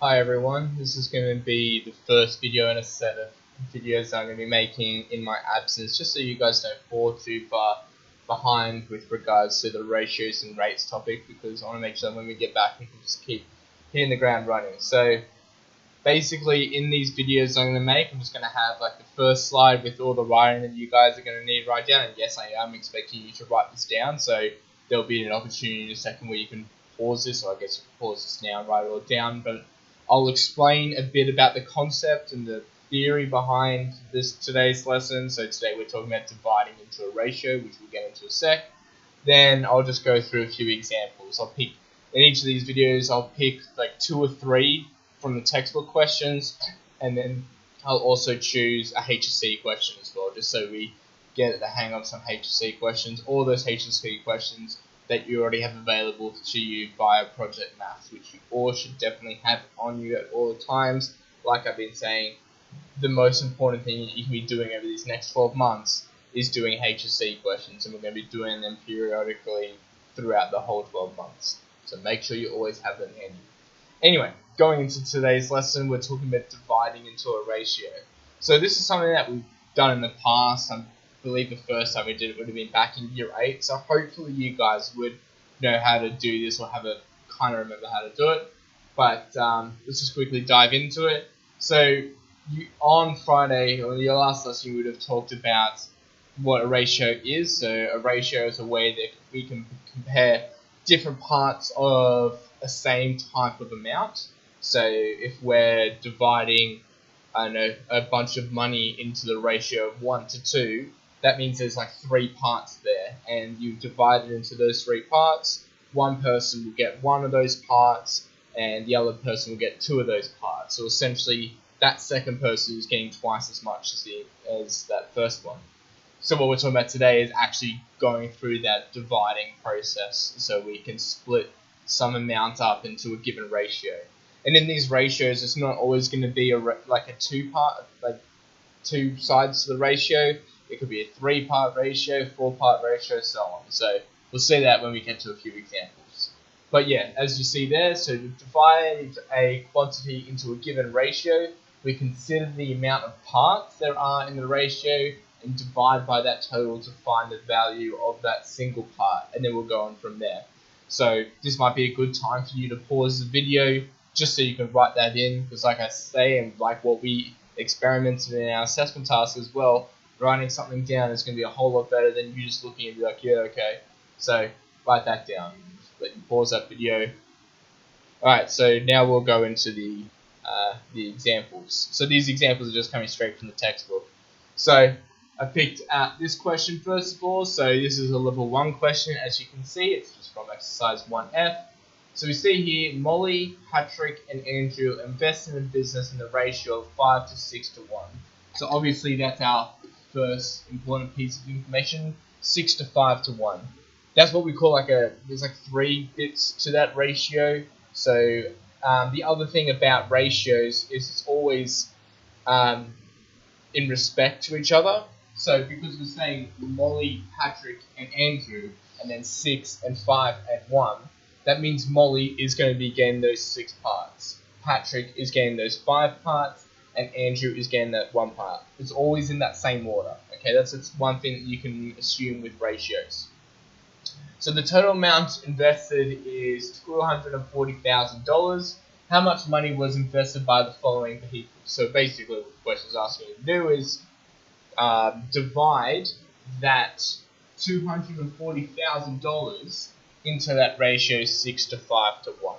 Hi everyone, this is going to be the first video in a set of videos that I'm going to be making in my absence, just so you guys don't fall too far behind with regards to the ratios and rates topic, because I want to make sure that when we get back we can just keep hitting the ground running. So basically in these videos I'm going to make, I'm just going to have like the first slide with all the writing that you guys are going to need to write down, and yes, I am expecting you to write this down, so there'll be an opportunity in a second where you can pause this, or I guess you can pause this now and write it all down, but I'll explain a bit about the concept and the theory behind today's lesson. So today we're talking about dividing into a ratio, which we'll get into in a sec. Then I'll just go through a few examples. I'll pick in each of these videos, I'll pick like 2 or 3 from the textbook questions, and then I'll also choose a HSC question as well, just so we get the hang of some HSC questions. All those HSC questions that you already have available to you via Project Maths, which you all should definitely have on you at all times. Like I've been saying, the most important thing you can be doing over these next 12 months is doing HSC questions, and we're going to be doing them periodically throughout the whole 12 months. So make sure you always have them handy. Anyway, going into today's lesson, we're talking about dividing into a ratio. So this is something that we've done in the past. I believe the first time we did it would have been back in year 8. So hopefully you guys would know how to do this, or have a kind of remember how to do it. But let's just quickly dive into it. So on Friday, or your last lesson, you would have talked about what a ratio is. So a ratio is a way that we can compare different parts of a same type of amount. So if we're dividing, I don't know, a bunch of money into the ratio of 1 to 2, that means there's like 3 parts there, and you divide it into those 3 parts. One person will get 1 of those parts, and the other person will get 2 of those parts. So essentially, that second person is getting twice as much as that first one. So what we're talking about today is actually going through that dividing process, so we can split some amount up into a given ratio. And in these ratios, it's not always going to be like a 2-part, like 2 sides to the ratio. It could be a 3-part ratio, 4-part ratio, so on. So we'll see that when we get to a few examples. But yeah, as you see there, so to divide a quantity into a given ratio, we consider the amount of parts there are in the ratio and divide by that total to find the value of that single part, and then we'll go on from there. So this might be a good time for you to pause the video just so you can write that in, because like I say, and like what we experimented in our assessment task as well, writing something down is going to be a whole lot better than you just looking and be like, yeah, okay. So write that down. Let you pause that video. Alright, so now we'll go into the examples. So these examples are just coming straight from the textbook. So I picked out this question first of all. So this is a level 1 question. As you can see, it's just from exercise 1F. So we see here Molly, Patrick, and Andrew invest in a business in the ratio of 5 to 6 to 1. So obviously that's our first important piece of information, 6 to 5 to 1. That's what we call there's like 3 bits to that ratio. So the other thing about ratios is it's always in respect to each other. So because we're saying Molly, Patrick, and Andrew, and then 6 and 5 and 1, that means Molly is going to be getting those 6 parts. Patrick is getting those 5 parts, and Andrew is getting that 1 part. It's always in that same order. Okay, that's one thing that you can assume with ratios. So the total amount invested is $240,000. How much money was invested by the following people? So basically what the question is asking you to do is divide that $240,000 into that ratio 6 to 5 to 1.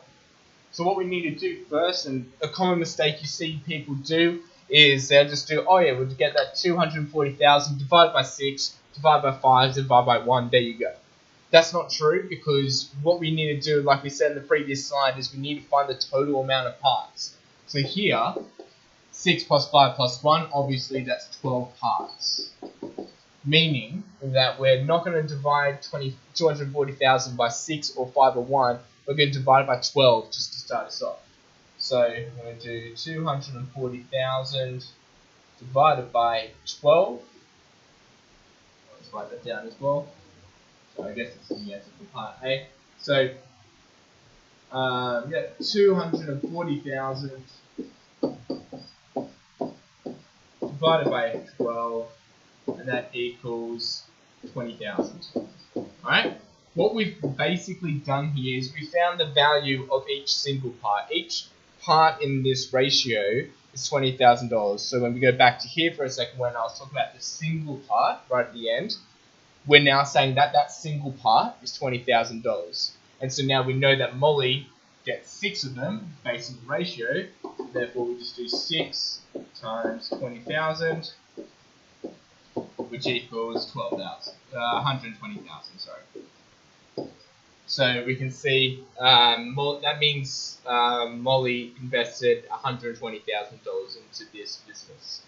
So what we need to do first, and a common mistake you see people do, is they'll just do, oh yeah, we'll get that 240,000 divided by 6, divided by 5, divided by 1, there you go. That's not true, because what we need to do, like we said in the previous slide, is we need to find the total amount of parts. So here, 6 plus 5 plus 1, obviously that's 12 parts. Meaning that we're not going to divide 240,000 by 6 or 5 or 1, we're going to divide it by 12 just to start us off. So I'm going to do 240,000 divided by 12. Let's write that down as well. So I guess it's the answer for part A. So Yeah, 240,000 divided by 12, and that equals 20,000. Alright? What we've basically done here is we found the value of each single part. Each part in this ratio is $20,000. So when we go back to here for a second, when I was talking about the single part right at the end, we're now saying that that single part is $20,000. And so now we know that Molly gets 6 of them based on the ratio. Therefore, we just do 6 times 20,000, which equals 120,000. Sorry. So we can see that means Molly invested $120,000 into this business.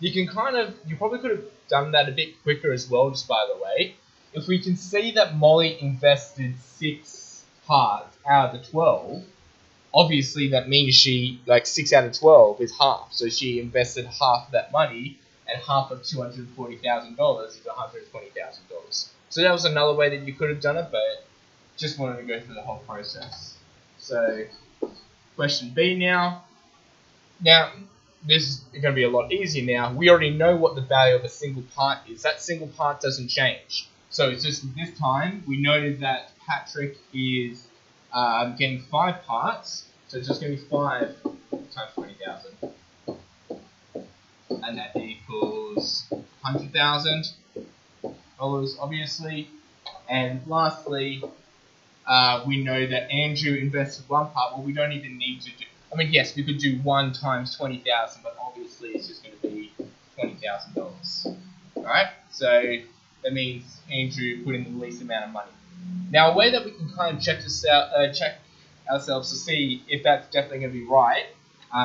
You probably could have done that a bit quicker as well, just by the way. If we can see that Molly invested 6 parts out of the 12, obviously that means 6 out of 12 is half. So she invested half of that money, and half of $240,000 is $120,000. So that was another way that you could have done it, but just wanted to go through the whole process. So question B now. Now, this is going to be a lot easier now. We already know what the value of a single part is. That single part doesn't change. So it's just this time, we know that Patrick is getting 5 parts. So it's just going to be 5 times 20,000. And that equals $100,000, obviously. And lastly, we know that Andrew invested 1 part. Well, we don't even need to do... I mean, yes, we could do 1 times 20,000, but obviously it's just going to be $20,000. Alright, so that means Andrew put in the least amount of money. Now, a way that we can kind of check ourselves to see if that's definitely going to be right,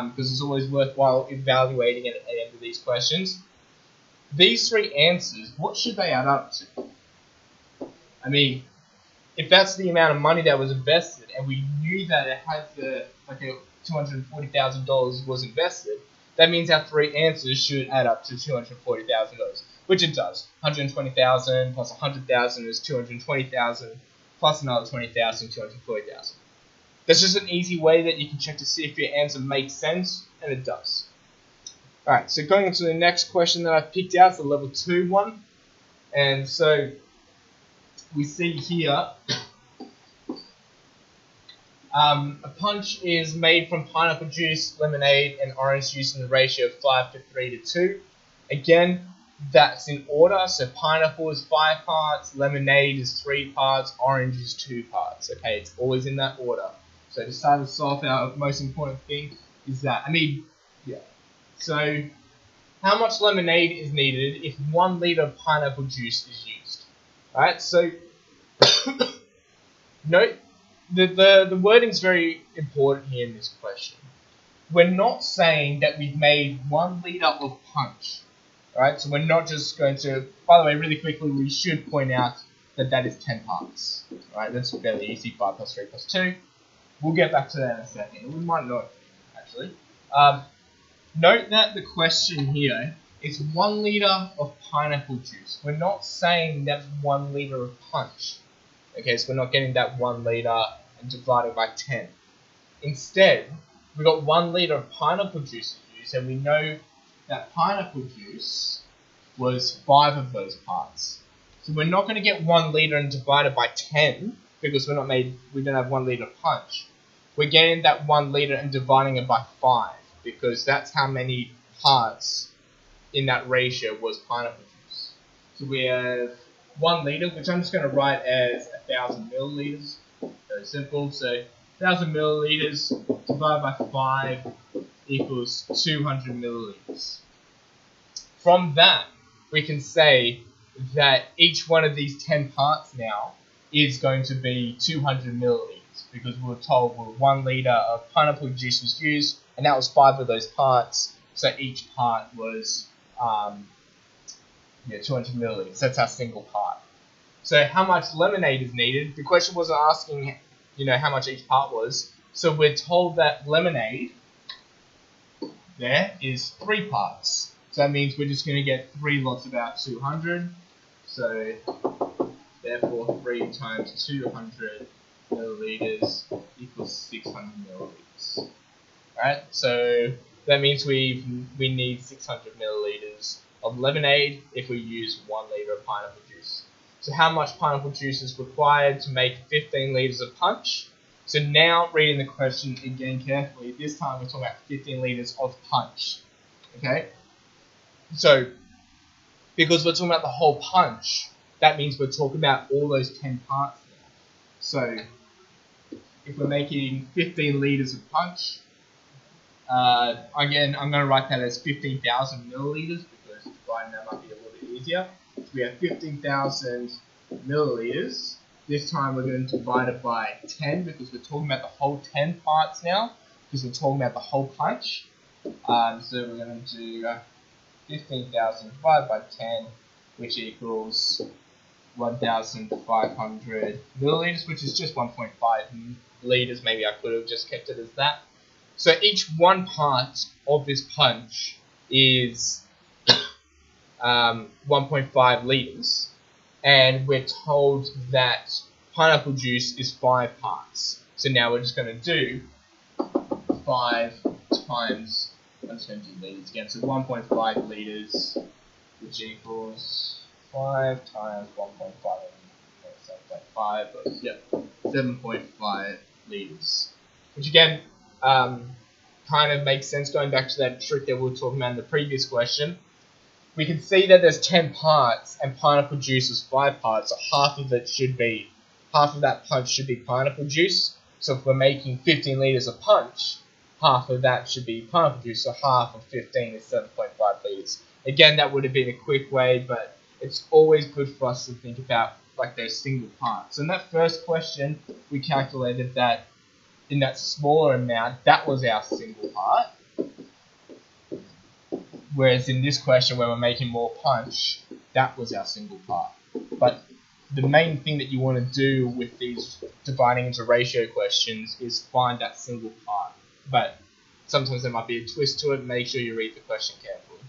because it's always worthwhile evaluating it at the end of these questions. These 3 answers, what should they add up to? I mean, if that's the amount of money that was invested, and we knew that it had $240,000 was invested, that means our 3 answers should add up to $240,000, which it does. 120,000 plus 100,000 is 220,000, plus another 20,000, 240,000. That's just an easy way that you can check to see if your answer makes sense, and it does. Alright, so going into the next question that I picked out, it's the level 2 one. And so we see here, a punch is made from pineapple juice, lemonade, and orange juice in the ratio of 5 to 3 to 2. Again, that's in order. So pineapple is 5 parts, lemonade is 3 parts, orange is 2 parts. Okay, it's always in that order. So to start us off, our most important thing is that, So how much lemonade is needed if 1 liter of pineapple juice is used? Alright, so note the wording is very important here in this question. We're not saying that we've made 1 liter of punch. Alright, so we're not just going to... By the way, really quickly, we should point out that that is 10 parts. Alright, that's fairly easy. 5 plus 3 plus 2. We'll get back to that in a second. We might not, actually. Note that the question here is 1 liter of pineapple juice. We're not saying that's 1 liter of punch. Okay, so we're not getting that 1 liter and dividing by 10. Instead, we've got 1 liter of pineapple juice used, and we know that pineapple juice was 5 of those parts. So we're not going to get 1 liter and divide it by 10 because we don't have 1 liter of punch. We're getting that 1 liter and dividing it by 5 because that's how many parts in that ratio was pineapple juice. So we have 1 liter, which I'm just going to write as 1,000 milliliters. Very simple. So 1,000 milliliters divided by 5 equals 200 milliliters. From that, we can say that each one of these 10 parts now is going to be 200 milliliters because we were told 1 liter of pineapple juice was used, and that was 5 of those parts. So each part was 200 milliliters. That's our single part. So how much lemonade is needed? The question wasn't asking, how much each part was. So we're told that lemonade there is 3 parts. So that means we're just going to get 3 lots of our 200. So therefore 3 times 200 milliliters equals 600 milliliters. Alright, so that means we need 600 milliliters of lemonade if we use 1 liter of pineapple juice. So how much pineapple juice is required to make 15 liters of punch? So now, reading the question again carefully, this time we're talking about 15 liters of punch. Okay? So, because we're talking about the whole punch, that means we're talking about all those 10 parts now. So, if we're making 15 liters of punch, again, I'm going to write that as 15,000 milliliters because dividing that might be a little bit easier. So we have 15,000 milliliters. This time we're going to divide it by 10 because we're talking about the whole 10 parts now because we're talking about the whole punch. So we're going to do 15,000 divided by 10, which equals 1,500 milliliters, which is just 1.5 liters. Maybe I could have just kept it as that. So each one part of this punch is 1.5 liters, and we're told that pineapple juice is 5 parts. So now we're just going to do 5 times, I'm just going to do liters again, so 1.5 liters, which equals 5 times 1.5, 7.5, but yeah, 7.5 liters, which again, kind of makes sense going back to that trick that we were talking about in the previous question. We can see that there's 10 parts and pineapple juice is 5 parts, so half of that punch should be pineapple juice. So if we're making 15 liters of punch, half of that should be pineapple juice, so half of 15 is 7.5 liters. Again, that would have been a quick way, but it's always good for us to think about like those single parts. So in that first question, we calculated that in that smaller amount, that was our single part. Whereas in this question, where we're making more punch, that was our single part. But the main thing that you want to do with these dividing into ratio questions is find that single part. But sometimes there might be a twist to it. Make sure you read the question carefully.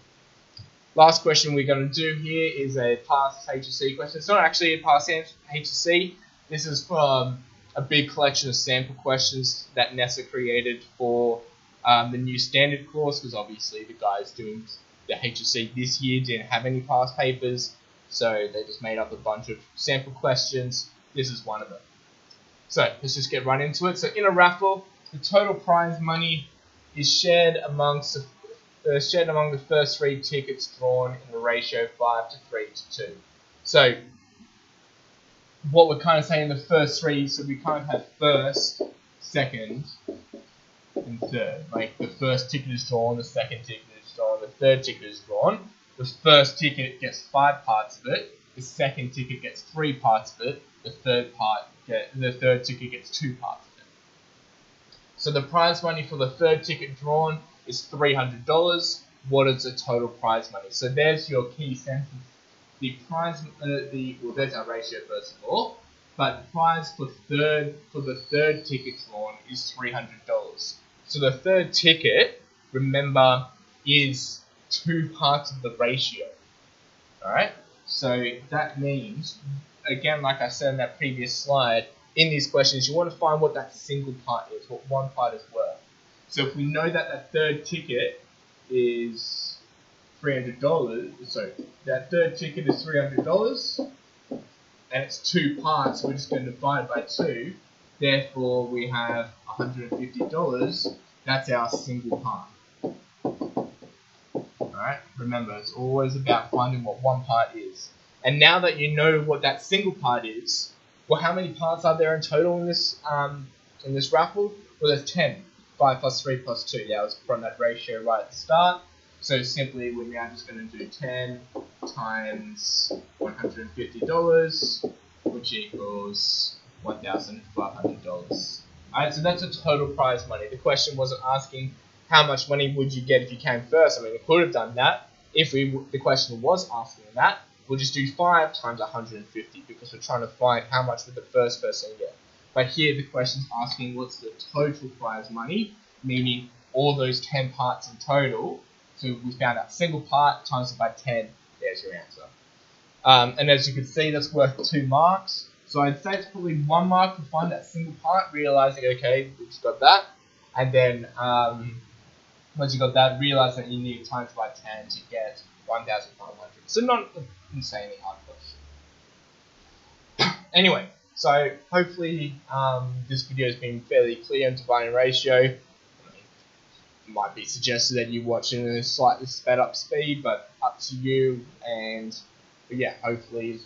Last question we're going to do here is a past HSC question. It's not actually a past HSC. This is from a big collection of sample questions that NASA created for the new standard course, because obviously the guys doing the HSC this year didn't have any past papers, so they just made up a bunch of sample questions. This is one of them. So let's just get right into it. So in a raffle, the total prize money is shared among the first 3 tickets drawn in the ratio 5 to 3 to 2. So what we're kind of saying, the first 3, so we kind of have first, second, and third. Like the first ticket is drawn, the second ticket is drawn, the third ticket is drawn. The first ticket gets 5 parts of it. The second ticket gets 3 parts of it. The third ticket gets 2 parts of it. So the prize money for the third ticket drawn is $300. What is the total prize money? So there's your key sentence. The prize, well, there's our ratio first of all. But prize for the third ticket drawn is $300. So the third ticket, remember, is 2 parts of the ratio. Alright? So that means, again, like I said in that previous slide, in these questions, you want to find what that single part is, what one part is worth. So if we know that that third ticket is $300, so that third ticket is $300, and it's 2 parts, so we're just going to divide it by 2. Therefore, we have $150. That's our single part. Alright, remember, it's always about finding what one part is. And now that you know what that single part is, well, how many parts are there in total in this raffle? Well, there's 10. 5 plus 3 plus 2. That was from that ratio right at the start. So simply, we're now just going to do 10 times $150, which equals $1,500. Alright, so that's a total prize money. The question wasn't asking how much money would you get if you came first. I mean, we could have done that. If the question was asking that, we'll just do 5 times 150 because we're trying to find how much would the first person get. But here the question's asking what's the total prize money, meaning all those 10 parts in total. So we found out single part times it by 10. There's your answer. And as you can see, that's worth 2 marks. So I'd say it's probably 1 mark to find that single part, realizing, okay, we've just got that. And then once you got that, realize that you need times by 10 to get 1,500. So not insanely hard question. Anyway, so hopefully this video has been fairly clear on dividing ratio. It might be suggested that you watch it in a slightly sped up speed, but up to you. But yeah, hopefully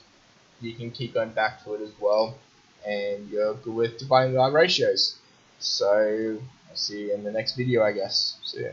you can keep going back to it as well, and you're good with dividing by ratios. So I'll see you in the next video, I guess. See ya.